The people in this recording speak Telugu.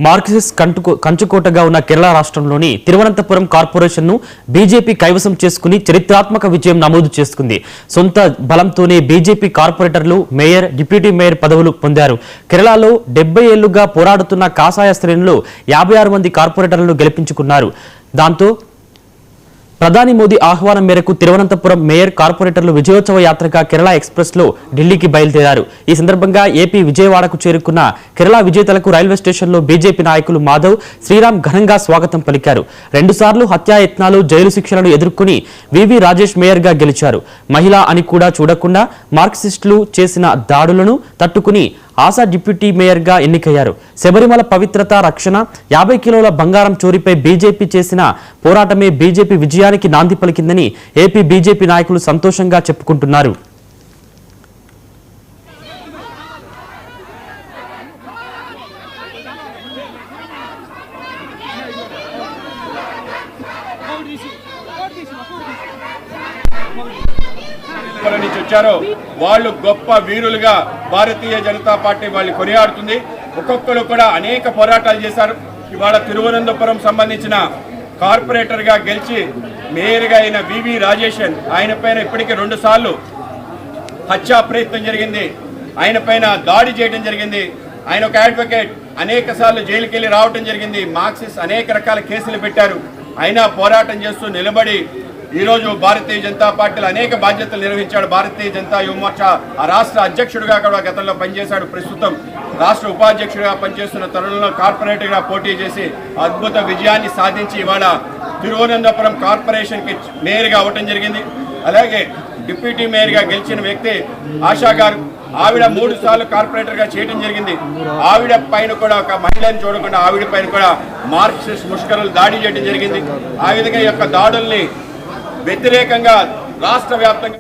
మార్క్సిస్ట్ కంచుకోటగా ఉన్న కేరళ రాష్ట్రంలోని తిరువనంతపురం కార్పొరేషన్ను బీజేపీ కైవసం చేసుకుని చరిత్రాత్మక విజయం నమోదు చేసుకుంది. సొంత బలంతోనే బీజేపీ కార్పొరేటర్లు మేయర్, డిప్యూటీ మేయర్ పదవులు పొందారు. కేరళలో 70 ఏళ్లుగా పోరాడుతున్న కాషాయ శ్రేణులు 56 మంది కార్పొరేటర్లను గెలిపించుకున్నారు. దాంతో ప్రధాని మోదీ ఆహ్వానం మేరకు తిరువనంతపురం మేయర్ కార్పొరేటర్లు విజయోత్సవ యాత్రగా కేరళ ఎక్స్ప్రెస్ లో ఢిల్లీకి బయలుదేరారు. ఈ సందర్భంగా ఏపీ విజయవాడకు చేరుకున్న కేరళ విజేతలకు రైల్వే స్టేషన్లో బీజేపీ నాయకులు మాధవ్, శ్రీరామ్ ఘనంగా స్వాగతం పలికారు. 2 సార్లు హత్యాయత్నాలు, జైలు శిక్షలను ఎదుర్కొని వివి రాజేష్ మేయర్ గా గెలిచారు. మహిళ అని కూడా చూడకుండా మార్క్సిస్టులు చేసిన దాడులను తట్టుకుని ఆశా డిప్యూటీ మేయర్ గా ఎన్నికయ్యారు. శబరిమల పవిత్రత రక్షణ, 50 కిలోల బంగారం చోరీపై బీజేపీ చేసిన పోరాటమే బీజేపీ విజయానికి నాంది పలికిందని ఏపీ బీజేపీ నాయకులు సంతోషంగా చెప్పుకుంటున్నారు. వచ్చారో వాళ్ళు గొప్ప వీరులుగా భారతీయ జనతా పార్టీ వాళ్ళు కొనియాడుతుంది. ఒక్కొక్కరు కూడా అనేక పోరాటాలు చేశారు. ఇవాళ తిరువనంతపురం సంబంధించిన కార్పొరేటర్గా గెలిచి మేయర్గా అయిన వివి రాజేషన్, ఆయన పైన ఇప్పటికే 2 సార్లు హత్యా ప్రయత్నం జరిగింది. ఆయన పైన దాడి చేయడం జరిగింది. ఆయన ఒక అడ్వకేట్, అనేక సార్లు జైలుకి వెళ్ళి రావడం జరిగింది. మార్క్సిస్ట్ అనేక రకాల కేసులు పెట్టారు. అయినా పోరాటం చేస్తూ నిలబడి ఈరోజు భారతీయ జనతా పార్టీలో అనేక బాధ్యతలు నిర్వహించాడు. భారతీయ జనతా యువమోర్చా రాష్ట్ర అధ్యక్షుడిగా కూడా గతంలో పనిచేశాడు. ప్రస్తుతం రాష్ట్ర ఉపాధ్యక్షుడిగా పనిచేస్తున్న తరుణంలో కార్పొరేటర్గా పోటీ చేసి అద్భుత విజయాన్ని సాధించి ఇవాళ తిరువనంతపురం కార్పొరేషన్కి మేయర్గా అవ్వటం జరిగింది. అలాగే డిప్యూటీ మేయర్గా గెలిచిన వ్యక్తి ఆశా గారు, ఆవిడ 3 సార్లు కార్పొరేటర్గా చేయడం జరిగింది. ఆవిడ పైన కూడా ఒక మహిళను చూడకుండా ఆవిడ పైన కూడా మార్క్సిస్ట్ ముష్కరులు దాడి చేయడం జరిగింది. ఆ విధంగా ఈ యొక్క దాడుల్ని వ్యతిరేకంగా రాష్ట్ర వ్యాప్తంగా